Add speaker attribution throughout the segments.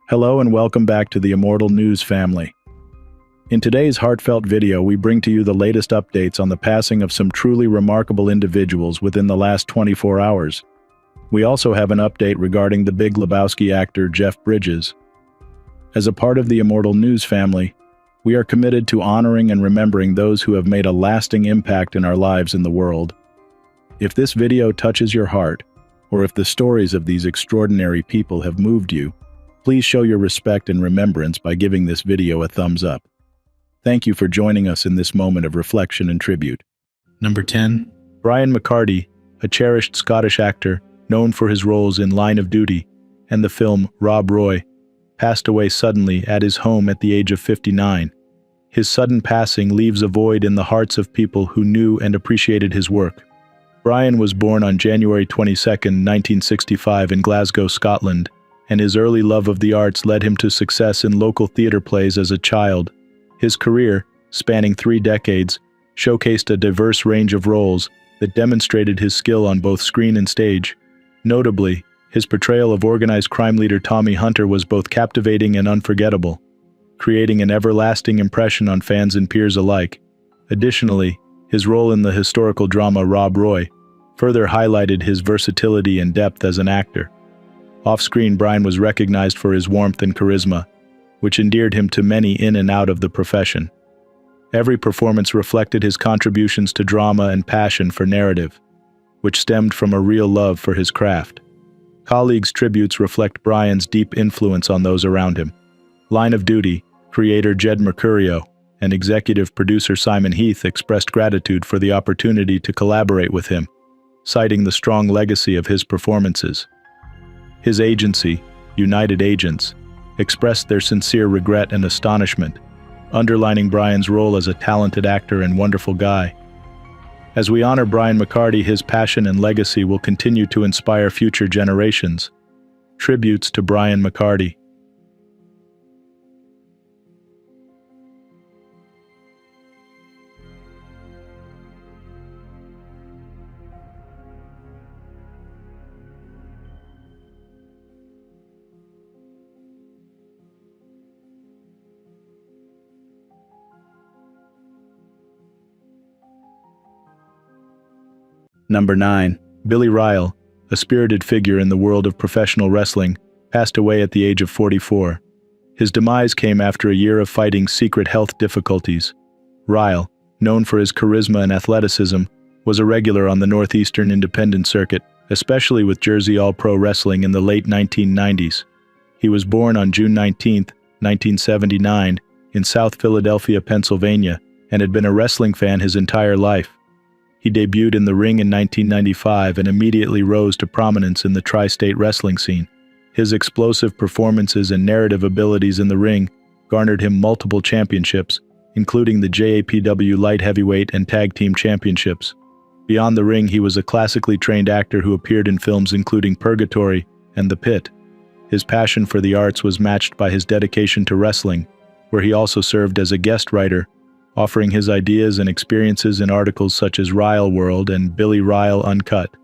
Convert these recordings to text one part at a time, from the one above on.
Speaker 1: Hello and welcome back to the Immortal News family. In today's heartfelt video, we bring to you the latest updates on the passing of some truly remarkable individuals within the last 24 hours. We also have an update regarding the Big Lebowski actor Jeff Bridges. As a part of the Immortal News family, we are committed to honoring and remembering those who have made a lasting impact in our lives in the world. If this video touches your heart, or if the stories of these extraordinary people have moved you, please show your respect and remembrance by giving this video a thumbs up. Thank you for joining us in this moment of reflection and tribute.
Speaker 2: Number 10.
Speaker 1: Brian McCarty, a cherished Scottish actor known for his roles in Line of Duty and the film Rob Roy, passed away suddenly at his home at the age of 59. His sudden passing leaves a void in the hearts of people who knew and appreciated his work. Brian was born on January 22, 1965 in Glasgow, Scotland, and his early love of the arts led him to success in local theatre plays as a child. His career, spanning 3 decades, showcased a diverse range of roles that demonstrated his skill on both screen and stage. Notably, his portrayal of organized crime leader Tommy Hunter was both captivating and unforgettable, creating an everlasting impression on fans and peers alike. Additionally, his role in the historical drama Rob Roy further highlighted his versatility and depth as an actor. Off-screen, Brian was recognized for his warmth and charisma, which endeared him to many in and out of the profession. Every performance reflected his contributions to drama and passion for narrative, which stemmed from a real love for his craft. Colleagues' tributes reflect Brian's deep influence on those around him. Line of Duty creator Jed Mercurio and executive producer Simon Heath expressed gratitude for the opportunity to collaborate with him, citing the strong legacy of his performances. His agency, United Agents, expressed their sincere regret and astonishment, underlining Brian's role as a talented actor and wonderful guy. As we honor Brian McCarty, his passion and legacy will continue to inspire future generations. Tributes to Brian McCarty. Number 9. Billy Ryle, a spirited figure in the world of professional wrestling, passed away at the age of 44. His demise came after a year of fighting secret health difficulties. Ryle, known for his charisma and athleticism, was a regular on the Northeastern independent circuit, especially with Jersey All-Pro Wrestling in the late 1990s. He was born on June 19, 1979, in South Philadelphia, Pennsylvania, and had been a wrestling fan his entire life. He debuted in the ring in 1995 and immediately rose to prominence in the tri-state wrestling scene. His explosive performances and narrative abilities in the ring garnered him multiple championships, including the JAPW Light Heavyweight and Tag Team Championships. Beyond the ring, he was a classically trained actor who appeared in films including Purgatory and The Pit. His passion for the arts was matched by his dedication to wrestling, where he also served as a guest writer, offering his ideas and experiences in articles such as Ryle World and Billy Ryle Uncut.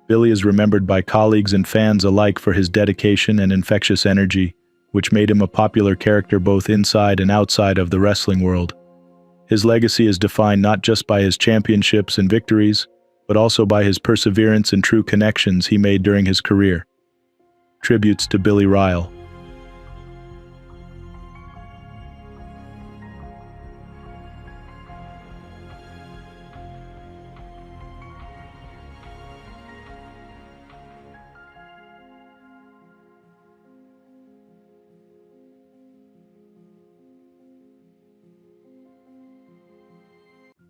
Speaker 1: Billy is remembered by colleagues and fans alike for his dedication and infectious energy, which made him a popular character both inside and outside of the wrestling world. His legacy is defined not just by his championships and victories, but also by his perseverance and true connections he made during his career. Tributes to Billy Ryle.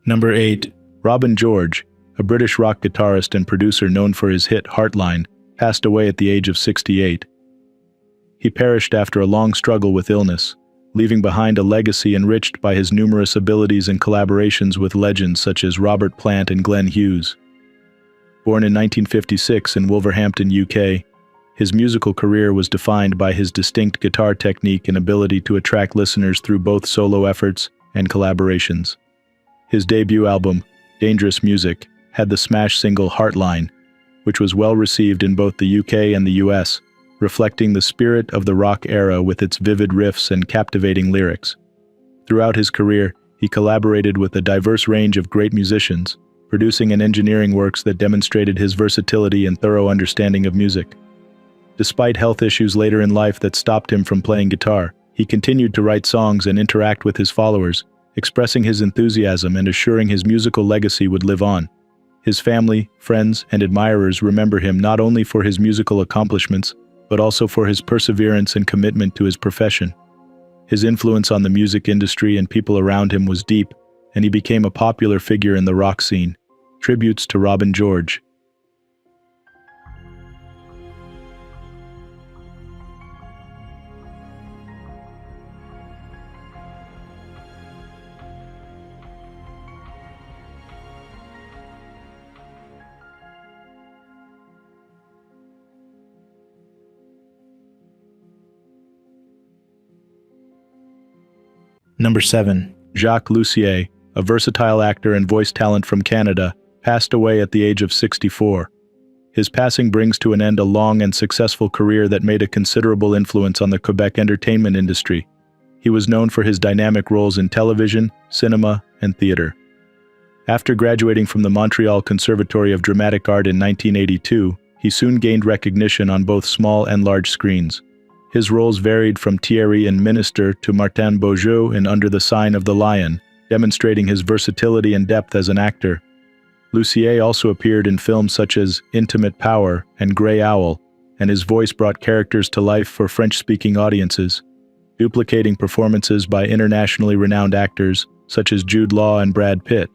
Speaker 1: Number 8. Robin George, a British rock guitarist and producer known for his hit Heartline, passed away at the age of 68. He perished after a long struggle with illness, leaving behind a legacy enriched by his numerous abilities and collaborations with legends such as Robert Plant and Glenn Hughes. Born in 1956 in Wolverhampton, UK, his musical career was defined by his distinct guitar technique and ability to attract listeners through both solo efforts and collaborations. His debut album, Dangerous Music, had the smash single Heartline, which was well received in both the UK and the US, reflecting the spirit of the rock era with its vivid riffs and captivating lyrics. Throughout his career, he collaborated with a diverse range of great musicians, producing and engineering works that demonstrated his versatility and thorough understanding of music. Despite health issues later in life that stopped him from playing guitar, he continued to write songs and interact with his followers, expressing his enthusiasm and assuring his musical legacy would live on. His family, friends, and admirers remember him not only for his musical accomplishments, but also for his perseverance and commitment to his profession. His influence on the music industry and people around him was deep, and he became a popular figure in the rock scene. Tributes to Robin George.
Speaker 2: Number 7.
Speaker 1: Jacques Lucier, a versatile actor and voice talent from Canada, passed away at the age of 64. His passing brings to an end a long and successful career that made a considerable influence on the Quebec entertainment industry. He was known for his dynamic roles in television, cinema, and theater. After graduating from the Montreal Conservatory of Dramatic Art in 1982, he soon gained recognition on both small and large screens. His roles varied from Thierry in Minister to Martin Beaujeu in Under the Sign of the Lion, demonstrating his versatility and depth as an actor. Lucier also appeared in films such as Intimate Power and Grey Owl, and his voice brought characters to life for French-speaking audiences, duplicating performances by internationally renowned actors such as Jude Law and Brad Pitt.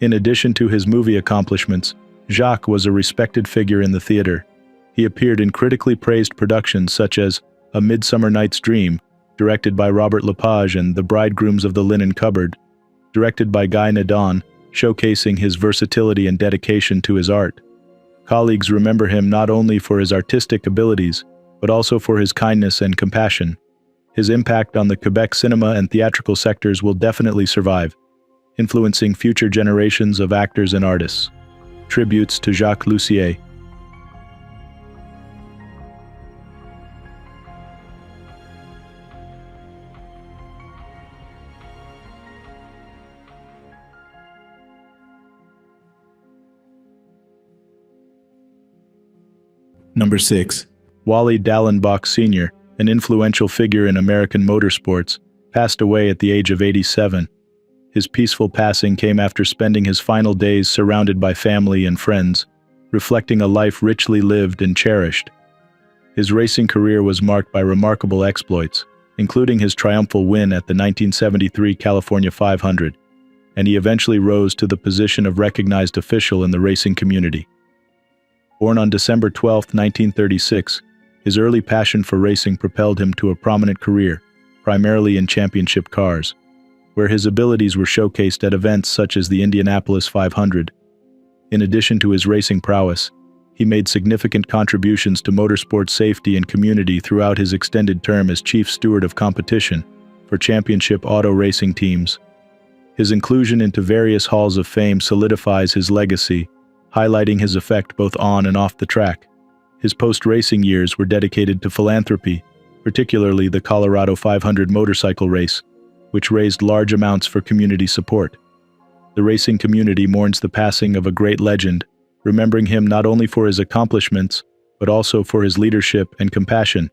Speaker 1: In addition to his movie accomplishments, Jacques was a respected figure in the theater. He appeared in critically praised productions such as A Midsummer Night's Dream, directed by Robert Lepage, and The Bridegrooms of the Linen Cupboard, directed by Guy Nadon, showcasing his versatility and dedication to his art. Colleagues remember him not only for his artistic abilities, but also for his kindness and compassion. His impact on the Quebec cinema and theatrical sectors will definitely survive, influencing future generations of actors and artists. Tributes to Jacques Lucier.
Speaker 2: Number 6.
Speaker 1: Wally Dallenbach Sr., an influential figure in American motorsports, passed away at the age of 87. His peaceful passing came after spending his final days surrounded by family and friends, reflecting a life richly lived and cherished. His racing career was marked by remarkable exploits, including his triumphal win at the 1973 California 500, and he eventually rose to the position of recognized official in the racing community. Born on December 12, 1936, his early passion for racing propelled him to a prominent career, primarily in championship cars, where his abilities were showcased at events such as the Indianapolis 500. In addition to his racing prowess, he made significant contributions to motorsport safety and community throughout his extended term as chief steward of competition for championship auto racing teams. His inclusion into various halls of fame solidifies his legacy, highlighting his effect both on and off the track. His post-racing years were dedicated to philanthropy, particularly the Colorado 500 motorcycle race, which raised large amounts for community support. The racing community mourns the passing of a great legend, remembering him not only for his accomplishments, but also for his leadership and compassion.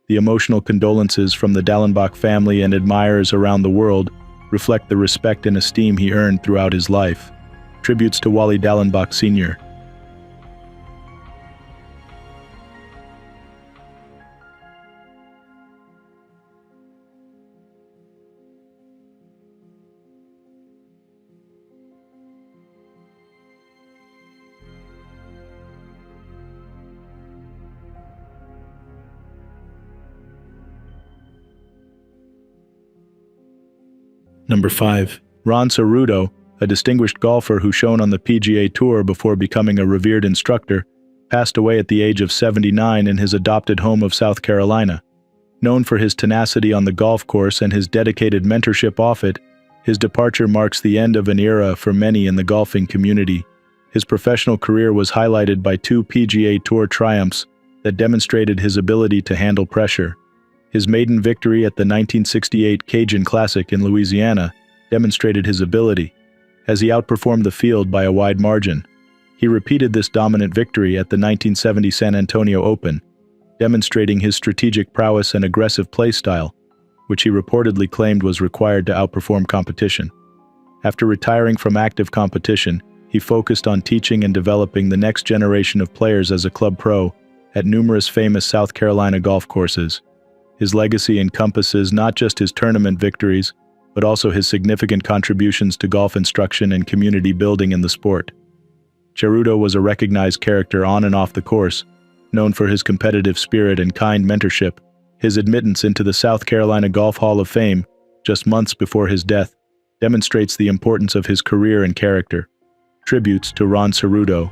Speaker 1: The emotional condolences from the Dallenbach family and admirers around the world reflect the respect and esteem he earned throughout his life. Tributes to Wally Dallenbach Sr.
Speaker 2: Number 5.
Speaker 1: Ron Cerudo, a distinguished golfer who shone on the PGA Tour before becoming a revered instructor, passed away at the age of 79 in his adopted home of South Carolina. Known for his tenacity on the golf course and his dedicated mentorship off it, his departure marks the end of an era for many in the golfing community. His professional career was highlighted by 2 PGA Tour triumphs that demonstrated his ability to handle pressure. His maiden victory at the 1968 Cajun Classic in Louisiana demonstrated his ability, as he outperformed the field by a wide margin. He repeated this dominant victory at the 1970 San Antonio Open, demonstrating his strategic prowess and aggressive play style, which he reportedly claimed was required to outperform competition. After retiring from active competition, he focused on teaching and developing the next generation of players as a club pro at numerous famous South Carolina golf courses. His legacy encompasses not just his tournament victories, but also his significant contributions to golf instruction and community building in the sport. Cerudo was a recognized character on and off the course, known for his competitive spirit and kind mentorship. His admittance into the South Carolina Golf Hall of Fame, just months before his death, demonstrates the importance of his career and character. Tributes to Ron Cerudo.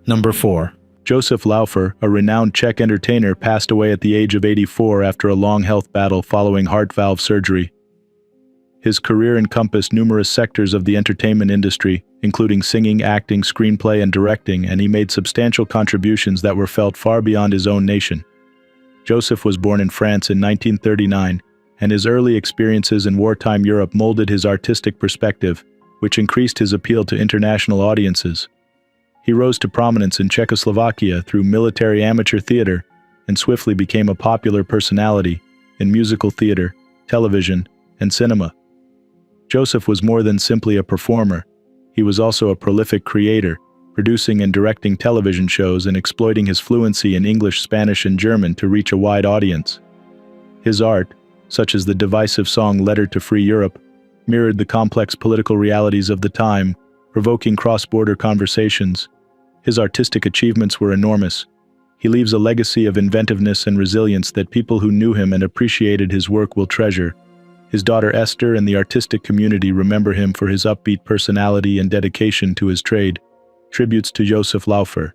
Speaker 2: Number 4.
Speaker 1: Josef Laufer, a renowned Czech entertainer, passed away at the age of 84 after a long health battle following heart valve surgery. His career encompassed numerous sectors of the entertainment industry, including singing, acting, screenplay, and directing, and he made substantial contributions that were felt far beyond his own nation. Joseph was born in France in 1939, and his early experiences in wartime Europe molded his artistic perspective, which increased his appeal to international audiences. He rose to prominence in Czechoslovakia through military amateur theater and swiftly became a popular personality in musical theater, television, and cinema. Joseph was more than simply a performer. He was also a prolific creator, producing and directing television shows and exploiting his fluency in English, Spanish, and German to reach a wide audience. His art, such as the divisive song Letter to Free Europe, mirrored the complex political realities of the time, provoking cross-border conversations. His artistic achievements were enormous. He leaves a legacy of inventiveness and resilience that people who knew him and appreciated his work will treasure. His daughter Esther and the artistic community remember him for his upbeat personality and dedication to his trade. Tributes to Josef Laufer.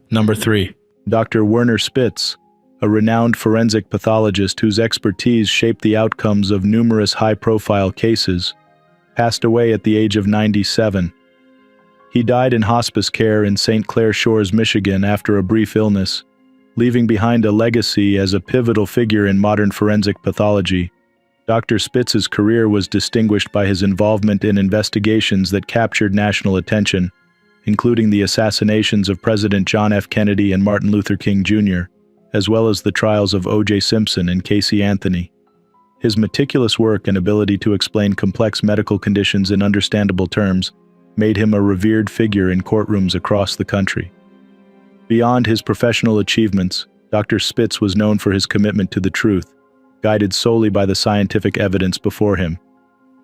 Speaker 2: Number 3.
Speaker 1: Dr. Werner Spitz, a renowned forensic pathologist whose expertise shaped the outcomes of numerous high-profile cases, passed away at the age of 97. He died in hospice care in St. Clair Shores, Michigan, after a brief illness, leaving behind a legacy as a pivotal figure in modern forensic pathology. Dr. Spitz's career was distinguished by his involvement in investigations that captured national attention, including the assassinations of President John F. Kennedy and Martin Luther King Jr., as well as the trials of O.J. Simpson and Casey Anthony. His meticulous work and ability to explain complex medical conditions in understandable terms made him a revered figure in courtrooms across the country. Beyond his professional achievements, Dr. Spitz was known for his commitment to the truth, guided solely by the scientific evidence before him.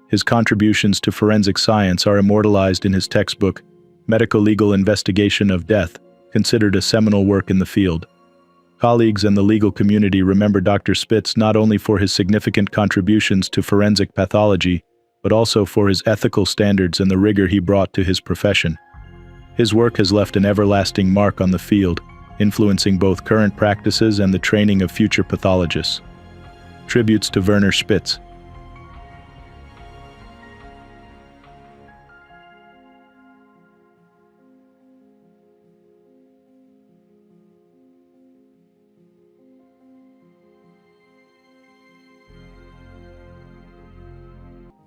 Speaker 1: His contributions to forensic science are immortalized in his textbook, Medico-Legal Investigation of Death, considered a seminal work in the field. Colleagues and the legal community remember Dr. Spitz not only for his significant contributions to forensic pathology, but also for his ethical standards and the rigor he brought to his profession. His work has left an everlasting mark on the field, influencing both current practices and the training of future pathologists. Tributes to Werner Spitz.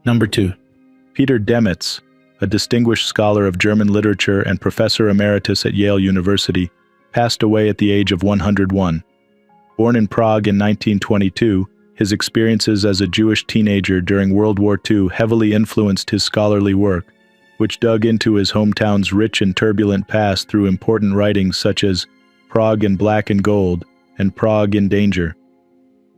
Speaker 2: Number 2.
Speaker 1: Peter Demitz, a distinguished scholar of German literature and professor emeritus at Yale University, passed away at the age of 101. Born in Prague in 1922, his experiences as a Jewish teenager during World War II heavily influenced his scholarly work, which dug into his hometown's rich and turbulent past through important writings such as Prague in Black and Gold and Prague in Danger.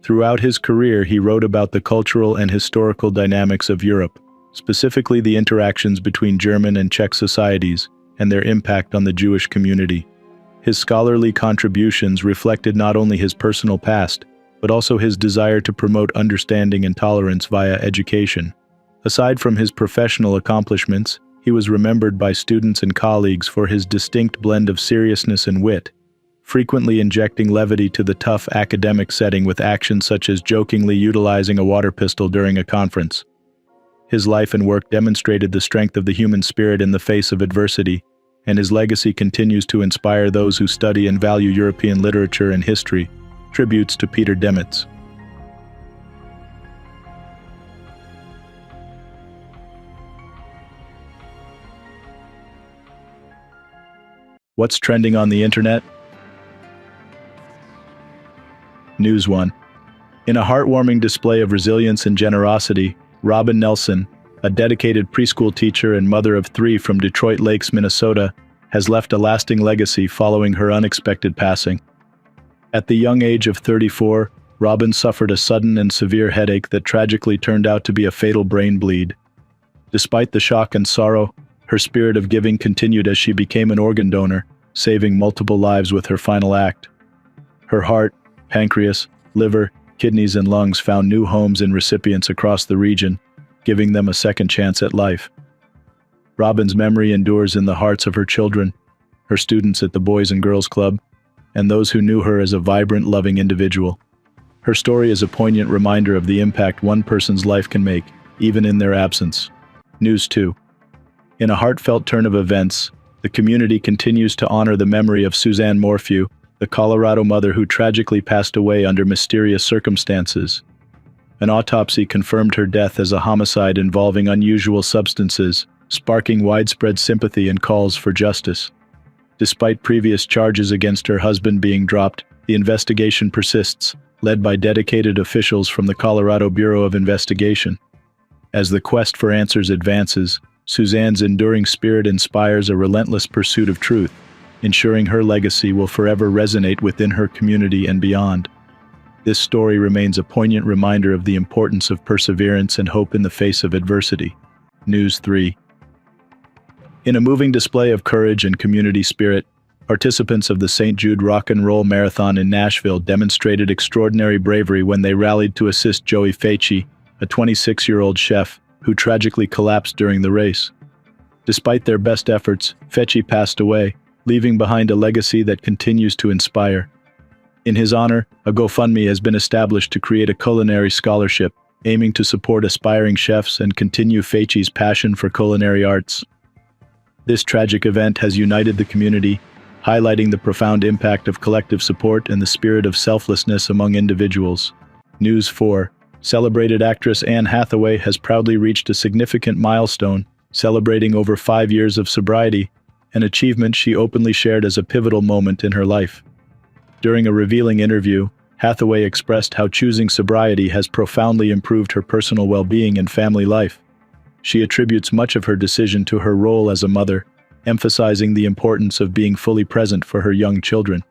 Speaker 1: Throughout his career, he wrote about the cultural and historical dynamics of Europe, specifically the interactions between German and Czech societies and their impact on the Jewish community. His scholarly contributions reflected not only his personal past, but also his desire to promote understanding and tolerance via education. Aside from his professional accomplishments, He was remembered by students and colleagues for his distinct blend of seriousness and wit, frequently injecting levity to the tough academic setting with actions such as jokingly utilizing a water pistol during a conference. His life and work demonstrated the strength of the human spirit in the face of adversity, and his legacy continues to inspire those who study and value European literature and history. Tributes to Peter Demitz. What's trending on the internet? News 1. In a heartwarming display of resilience and generosity, Robin Nelson, a dedicated preschool teacher and mother of 3 from Detroit Lakes, Minnesota, has left a lasting legacy following her unexpected passing. At the young age of 34, Robin suffered a sudden and severe headache that tragically turned out to be a fatal brain bleed. Despite the shock and sorrow, her spirit of giving continued as she became an organ donor, saving multiple lives with her final act. Her heart, pancreas, liver, kidneys, and lungs found new homes in recipients across the region, giving them a second chance at life. Robin's memory endures in the hearts of her children, her students at the Boys and Girls Club, and those who knew her as a vibrant, loving individual. Her story is a poignant reminder of the impact one person's life can make, even in their absence. News 2. In a heartfelt turn of events, the community continues to honor the memory of Suzanne Morphew, the Colorado mother who tragically passed away under mysterious circumstances. An autopsy confirmed her death as a homicide involving unusual substances, sparking widespread sympathy and calls for justice. Despite previous charges against her husband being dropped, the investigation persists, led by dedicated officials from the Colorado Bureau of Investigation. As the quest for answers advances, Suzanne's enduring spirit inspires a relentless pursuit of truth, ensuring her legacy will forever resonate within her community and beyond. This story remains a poignant reminder of the importance of perseverance and hope in the face of adversity. News 3. In a moving display of courage and community spirit, participants of the St. Jude Rock and Roll Marathon in Nashville demonstrated extraordinary bravery when they rallied to assist Joey Facci, a 26-year-old chef, who tragically collapsed during the race. Despite their best efforts, Facci passed away, leaving behind a legacy that continues to inspire. In his honor, a GoFundMe has been established to create a culinary scholarship, aiming to support aspiring chefs and continue Facci's passion for culinary arts. This tragic event has united the community, highlighting the profound impact of collective support and the spirit of selflessness among individuals. News 4. Celebrated actress Anne Hathaway has proudly reached a significant milestone, celebrating over 5 years of sobriety, an achievement she openly shared as a pivotal moment in her life. During a revealing interview, Hathaway expressed how choosing sobriety has profoundly improved her personal well-being and family life. She attributes much of her decision to her role as a mother, emphasizing the importance of being fully present for her young children.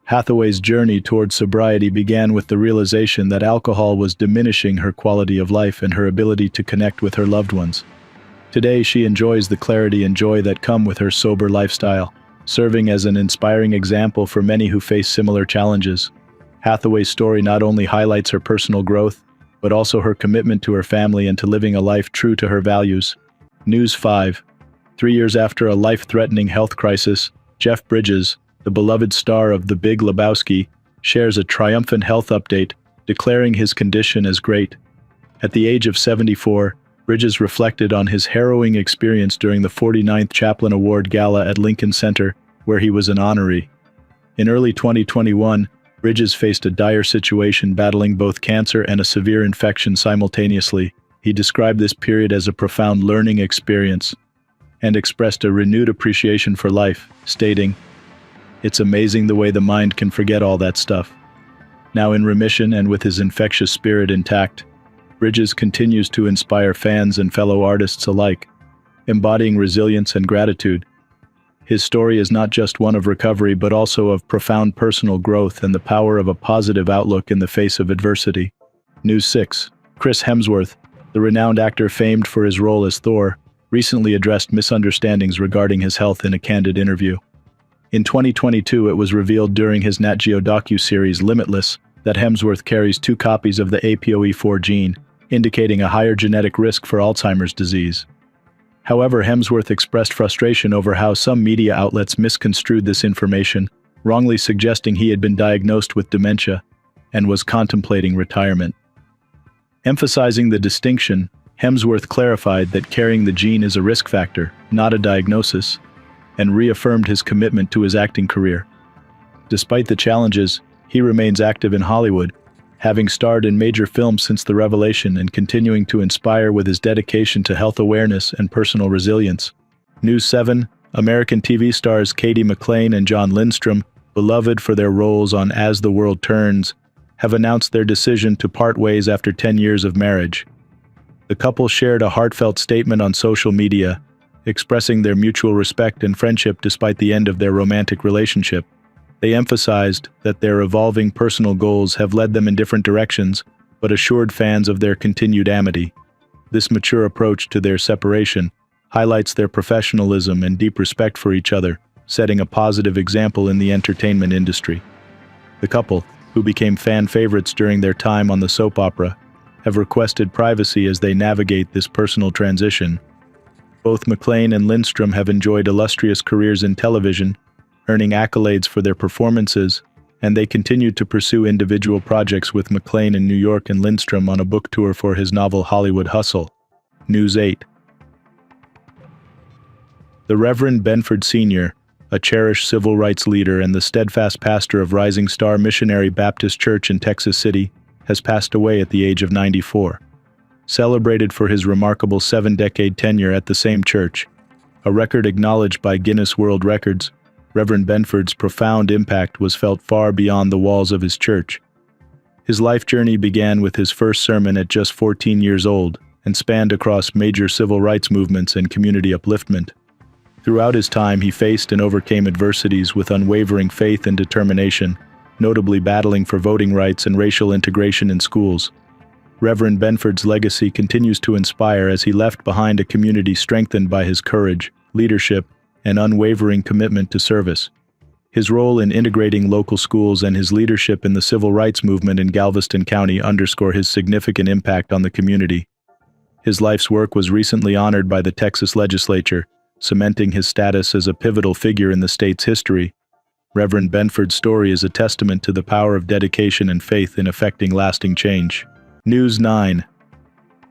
Speaker 1: Hathaway's journey towards sobriety began with the realization that alcohol was diminishing her quality of life and her ability to connect with her loved ones. Today, she enjoys the clarity and joy that come with her sober lifestyle, serving as an inspiring example for many who face similar challenges. Hathaway's story not only highlights her personal growth, but also her commitment to her family and to living a life true to her values. News 5. 3 years after a life-threatening health crisis, Jeff Bridges, the beloved star of The Big Lebowski, shares a triumphant health update, declaring his condition as great. At the age of 74, Bridges reflected on his harrowing experience during the 49th Chaplin Award Gala at Lincoln Center, where he was an honoree. In early 2021, Bridges faced a dire situation, battling both cancer and a severe infection simultaneously. He described this period as a profound learning experience and expressed a renewed appreciation for life, stating, "It's amazing the way the mind can forget all that stuff." Now in remission and with his infectious spirit intact, Bridges continues to inspire fans and fellow artists alike, embodying resilience and gratitude. His story is not just one of recovery but also of profound personal growth and the power of a positive outlook in the face of adversity. News 6. Chris Hemsworth, the renowned actor famed for his role as Thor, recently addressed misunderstandings regarding his health in a candid interview. In 2022, it was revealed during his Nat Geo docu-series Limitless that Hemsworth carries 2 copies of the APOE4 gene, indicating a higher genetic risk for Alzheimer's disease. However, Hemsworth expressed frustration over how some media outlets misconstrued this information, wrongly suggesting he had been diagnosed with dementia and was contemplating retirement. Emphasizing the distinction, Hemsworth clarified that carrying the gene is a risk factor, not a diagnosis, and reaffirmed his commitment to his acting career. Despite the challenges, he remains active in Hollywood, having starred in major films since the revelation and continuing to inspire with his dedication to health awareness and personal resilience. News 7, American TV stars Katie McClain and John Lindstrom, beloved for their roles on As the World Turns, have announced their decision to part ways after 10 years of marriage. The couple shared a heartfelt statement on social media, expressing their mutual respect and friendship despite the end of their romantic relationship. They emphasized that their evolving personal goals have led them in different directions, but assured fans of their continued amity. This mature approach to their separation highlights their professionalism and deep respect for each other, setting a positive example in the entertainment industry. The couple, who became fan favorites during their time on the soap opera, have requested privacy as they navigate this personal transition. Both McClain and Lindstrom have enjoyed illustrious careers in television, earning accolades for their performances, and they continue to pursue individual projects with McClain in New York and Lindstrom on a book tour for his novel Hollywood Hustle. News 8. The Reverend Benford Sr., a cherished civil rights leader and the steadfast pastor of Rising Star Missionary Baptist Church in Texas City, has passed away at the age of 94. Celebrated for his remarkable 7-decade tenure at the same church, a record acknowledged by Guinness World Records, Reverend Benford's profound impact was felt far beyond the walls of his church. His life journey began with his first sermon at just 14 years old and spanned across major civil rights movements and community upliftment. Throughout his time, he faced and overcame adversities with unwavering faith and determination, notably battling for voting rights and racial integration in schools. Reverend Benford's legacy continues to inspire as he left behind a community strengthened by his courage, leadership, and unwavering commitment to service. His role in integrating local schools and his leadership in the civil rights movement in Galveston County underscore his significant impact on the community. His life's work was recently honored by the Texas legislature, cementing his status as a pivotal figure in the state's history. Reverend Benford's story is a testament to the power of dedication and faith in effecting lasting change. News 9.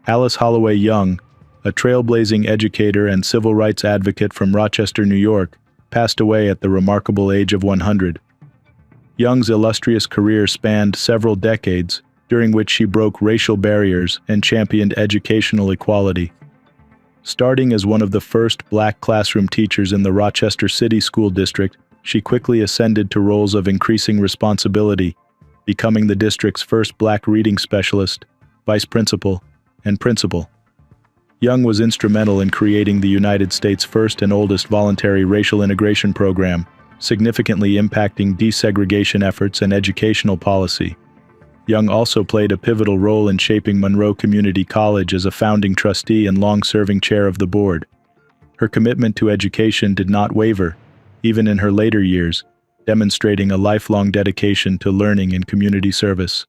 Speaker 1: Alice Holloway Young, a trailblazing educator and civil rights advocate from Rochester, New York, passed away at the remarkable age of 100. Young's illustrious career spanned several decades, during which she broke racial barriers and championed educational equality. Starting as one of the first black classroom teachers in the Rochester City School District, she quickly ascended to roles of increasing responsibility, becoming the district's first black reading specialist, vice principal, and principal. Young was instrumental in creating the United States' first and oldest voluntary racial integration program, significantly impacting desegregation efforts and educational policy. Young also played a pivotal role in shaping Monroe Community College as a founding trustee and long-serving chair of the board. Her commitment to education did not waver, even in her later years, demonstrating a lifelong dedication to learning and community service.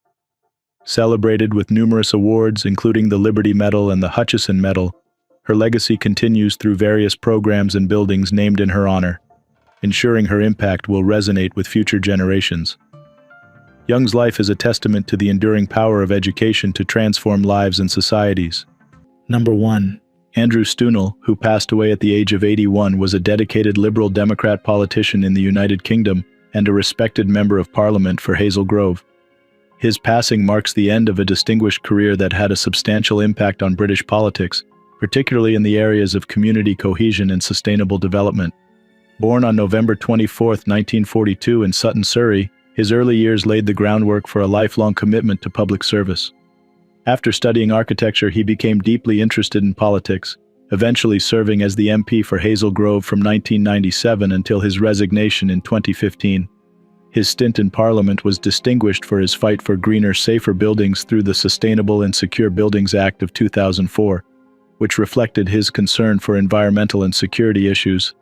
Speaker 1: Celebrated with numerous awards, including the Liberty Medal and the Hutchison Medal, her legacy continues through various programs and buildings named in her honor, ensuring her impact will resonate with future generations. Young's life is a testament to the enduring power of education to transform lives and societies.
Speaker 2: Number 1.
Speaker 1: Andrew Stunnel, who passed away at the age of 81, was a dedicated Liberal Democrat politician in the United Kingdom and a respected member of Parliament for Hazel Grove. His passing marks the end of a distinguished career that had a substantial impact on British politics, particularly in the areas of community cohesion and sustainable development. Born on November 24, 1942 in Sutton, Surrey, his early years laid the groundwork for a lifelong commitment to public service. After studying architecture, he became deeply interested in politics, eventually serving as the MP for Hazel Grove from 1997 until his resignation in 2015. His stint in Parliament was distinguished for his fight for greener, safer buildings through the Sustainable and Secure Buildings Act of 2004, which reflected his concern for environmental and security issues.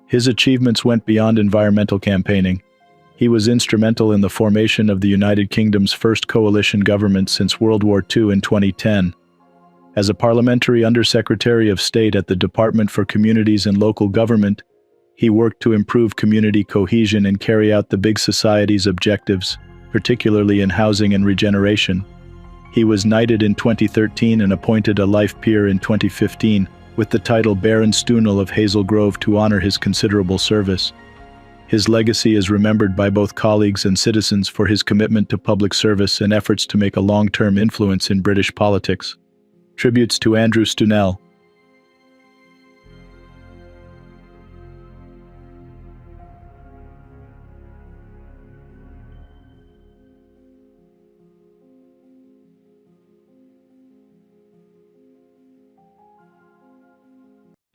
Speaker 1: His achievements went beyond environmental campaigning. He was instrumental in the formation of the United Kingdom's first coalition government since World War II in 2010. As a parliamentary undersecretary of state at the Department for Communities and Local Government, he worked to improve community cohesion and carry out the big society's objectives, particularly in housing and regeneration. He was knighted in 2013 and appointed a life peer in 2015, with the title Baron Stunnel of Hazel Grove to honor his considerable service. His legacy is remembered by both colleagues and citizens for his commitment to public service and efforts to make a long-term influence in British politics. Tributes to Andrew Stunnel.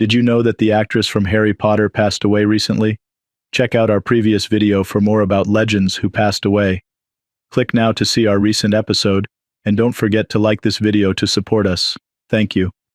Speaker 1: Did you know that the actress from Harry Potter passed away recently? Check out our previous video for more about legends who passed away. Click now to see our recent episode, and don't forget to like this video to support us. Thank you.